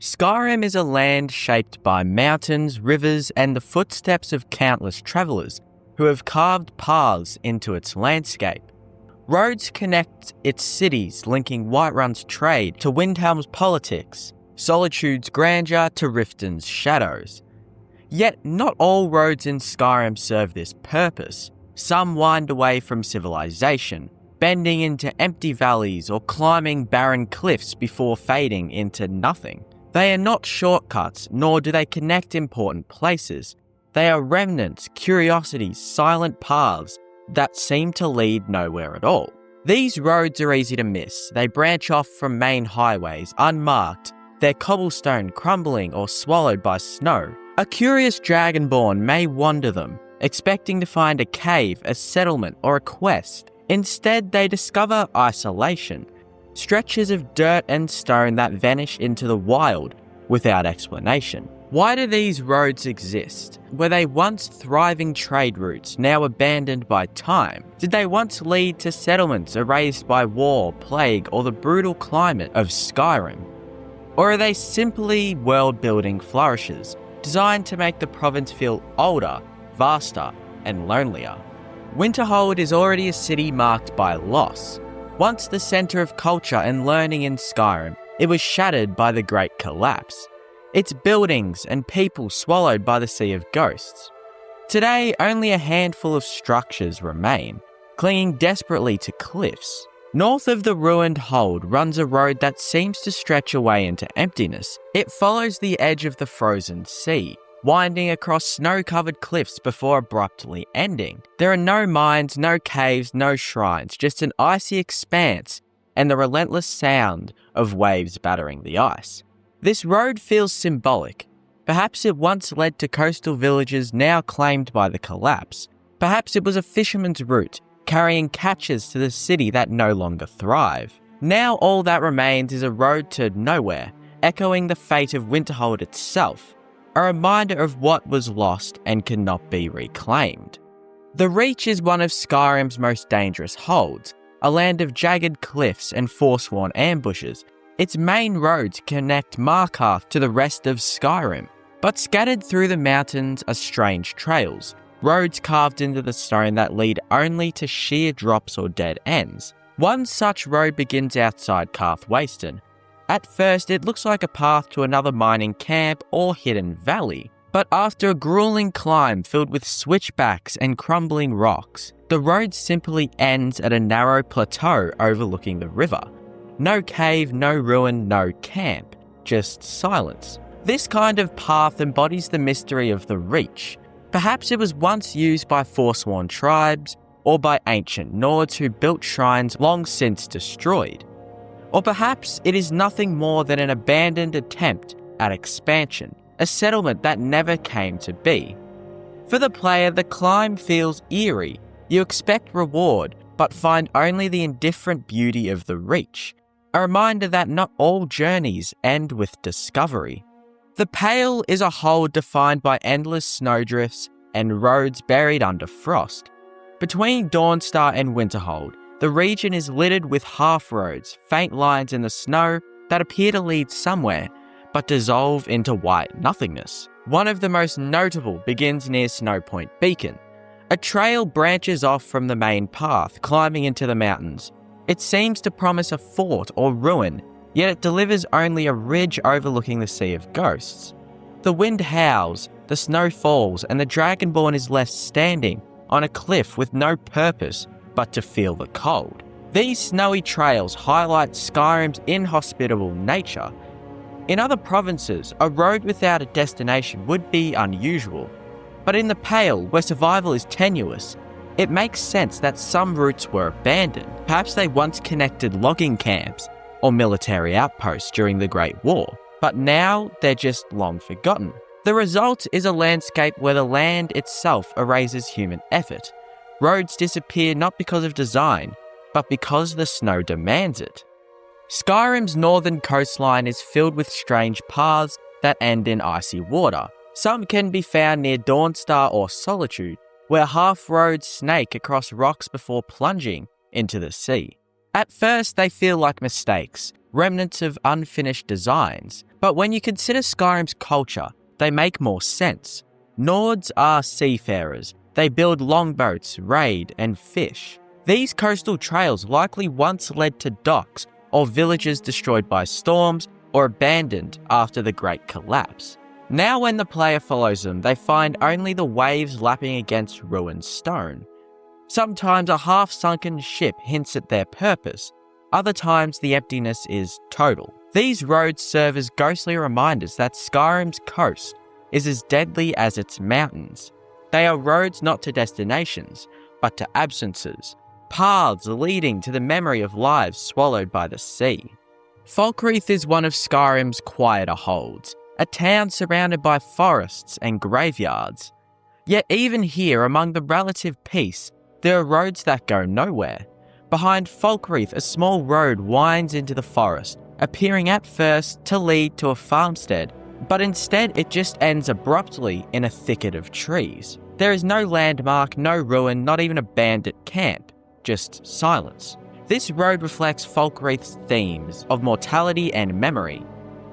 Skyrim is a land shaped by mountains, rivers, and the footsteps of countless travelers who have carved paths into its landscape. Roads connect its cities, linking Whiterun's trade to Windhelm's politics, Solitude's grandeur to Riften's shadows. Yet not all roads in Skyrim serve this purpose. Some wind away from civilization, bending into empty valleys or climbing barren cliffs before fading into nothing. They are not shortcuts, nor do they connect important places. They are remnants, curiosities, silent paths that seem to lead nowhere at all. These roads are easy to miss. They branch off from main highways, unmarked, their cobblestone crumbling or swallowed by snow. A curious dragonborn may wander them, expecting to find a cave, a settlement, or a quest. Instead, they discover isolation, stretches of dirt and stone that vanish into the wild without explanation. Why do these roads exist? Were they once thriving trade routes, now abandoned by time? Did they once lead to settlements erased by war, plague, or the brutal climate of Skyrim? Or are they simply world-building flourishes, designed to make the province feel older, vaster, and lonelier? Winterhold is already a city marked by loss. Once the centre of culture and learning in Skyrim, it was shattered by the Great Collapse. Its buildings and people swallowed by the Sea of Ghosts. Today, only a handful of structures remain, clinging desperately to cliffs. North of the ruined hold runs a road that seems to stretch away into emptiness. It follows the edge of the frozen sea, winding across snow-covered cliffs before abruptly ending. There are no mines, no caves, no shrines, just an icy expanse and the relentless sound of waves battering the ice. This road feels symbolic. Perhaps it once led to coastal villages now claimed by the collapse. Perhaps it was a fisherman's route, carrying catches to the city that no longer thrive. Now all that remains is a road to nowhere, echoing the fate of Winterhold itself. A reminder of what was lost and cannot be reclaimed. The Reach is one of Skyrim's most dangerous holds, a land of jagged cliffs and forsworn ambushes. Its main roads connect Markarth to the rest of Skyrim, but scattered through the mountains are strange trails, roads carved into the stone that lead only to sheer drops or dead ends. One such road begins outside Karth Wasten. At first, it looks like a path to another mining camp or hidden valley. But after a grueling climb filled with switchbacks and crumbling rocks, the road simply ends at a narrow plateau overlooking the river. No cave, no ruin, no camp, just silence. This kind of path embodies the mystery of the Reach. Perhaps it was once used by forsworn tribes or by ancient Nords who built shrines long since destroyed. Or perhaps it is nothing more than an abandoned attempt at expansion, a settlement that never came to be. For the player, the climb feels eerie. You expect reward, but find only the indifferent beauty of the Reach, a reminder that not all journeys end with discovery. The Pale is a hold defined by endless snowdrifts and roads buried under frost. Between Dawnstar and Winterhold, the region is littered with half-roads, faint lines in the snow that appear to lead somewhere, but dissolve into white nothingness. One of the most notable begins near Snowpoint Beacon. A trail branches off from the main path, climbing into the mountains. It seems to promise a fort or ruin, yet it delivers only a ridge overlooking the Sea of Ghosts. The wind howls, the snow falls, and the Dragonborn is left standing on a cliff with no purpose but to feel the cold. These snowy trails highlight Skyrim's inhospitable nature. In other provinces, a road without a destination would be unusual. But in the Pale, where survival is tenuous, it makes sense that some routes were abandoned. Perhaps they once connected logging camps or military outposts during the Great War, but now they're just long forgotten. The result is a landscape where the land itself erases human effort. Roads disappear not because of design, but because the snow demands it. Skyrim's northern coastline is filled with strange paths that end in icy water. Some can be found near Dawnstar or Solitude, where half-roads snake across rocks before plunging into the sea. At first, they feel like mistakes, remnants of unfinished designs. But when you consider Skyrim's culture, they make more sense. Nords are seafarers. They build longboats, raid, and fish. These coastal trails likely once led to docks or villages destroyed by storms or abandoned after the Great Collapse. Now when the player follows them, they find only the waves lapping against ruined stone. Sometimes a half-sunken ship hints at their purpose. Other times the emptiness is total. These roads serve as ghostly reminders that Skyrim's coast is as deadly as its mountains. They are roads not to destinations, but to absences, paths leading to the memory of lives swallowed by the sea. Falkreath is one of Skyrim's quieter holds, a town surrounded by forests and graveyards. Yet even here, among the relative peace, there are roads that go nowhere. Behind Falkreath, a small road winds into the forest, appearing at first to lead to a farmstead, but instead it just ends abruptly in a thicket of trees. There is no landmark, no ruin, not even a bandit camp, just silence. This road reflects Falkreath's themes of mortality and memory.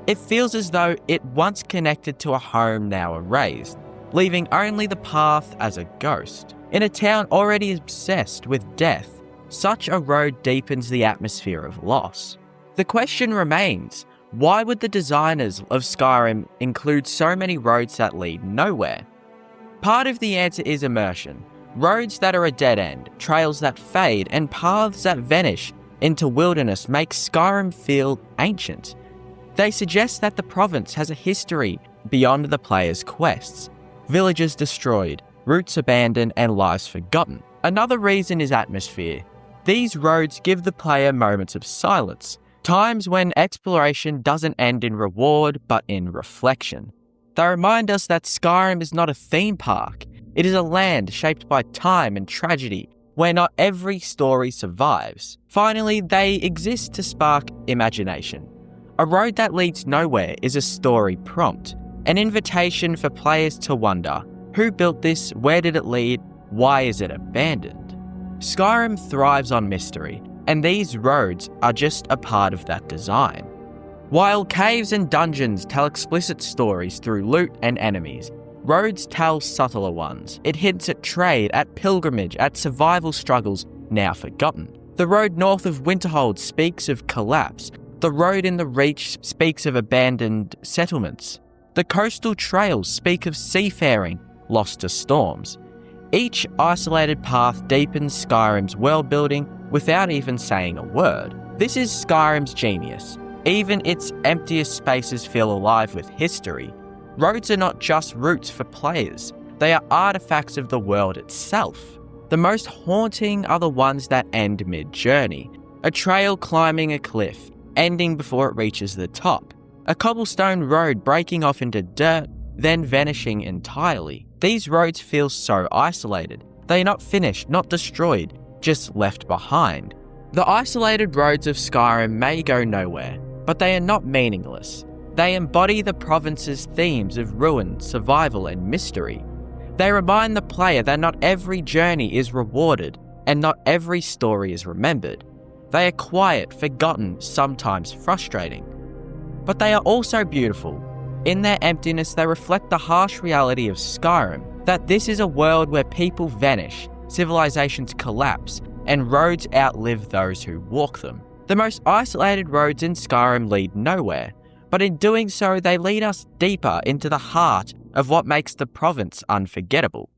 It feels as though it once connected to a home now erased, leaving only the path as a ghost. In a town already obsessed with death, such a road deepens the atmosphere of loss. The question remains, why would the designers of Skyrim include so many roads that lead nowhere? Part of the answer is immersion. Roads that are a dead end, trails that fade, and paths that vanish into wilderness make Skyrim feel ancient. They suggest that the province has a history beyond the player's quests. Villages destroyed, routes abandoned, and lives forgotten. Another reason is atmosphere. These roads give the player moments of silence, times when exploration doesn't end in reward but in reflection. They remind us that Skyrim is not a theme park. It is a land shaped by time and tragedy, where not every story survives. Finally, they exist to spark imagination. A road that leads nowhere is a story prompt, an invitation for players to wonder, who built this, where did it lead, why is it abandoned? Skyrim thrives on mystery, and these roads are just a part of that design. While caves and dungeons tell explicit stories through loot and enemies, roads tell subtler ones. It hints at trade, at pilgrimage, at survival struggles now forgotten. The road north of Winterhold speaks of collapse. The road in the Reach speaks of abandoned settlements. The coastal trails speak of seafaring lost to storms. Each isolated path deepens Skyrim's world building without even saying a word. This is Skyrim's genius. Even its emptiest spaces feel alive with history. Roads are not just routes for players, they are artifacts of the world itself. The most haunting are the ones that end mid-journey. A trail climbing a cliff, ending before it reaches the top. A cobblestone road breaking off into dirt, then vanishing entirely. These roads feel so isolated. They are not finished, not destroyed, just left behind. The isolated roads of Skyrim may go nowhere, but they are not meaningless. They embody the province's themes of ruin, survival, and mystery. They remind the player that not every journey is rewarded, and not every story is remembered. They are quiet, forgotten, sometimes frustrating. But they are also beautiful. In their emptiness, they reflect the harsh reality of Skyrim, that this is a world where people vanish, civilizations collapse, and roads outlive those who walk them. The most isolated roads in Skyrim lead nowhere, but in doing so, they lead us deeper into the heart of what makes the province unforgettable.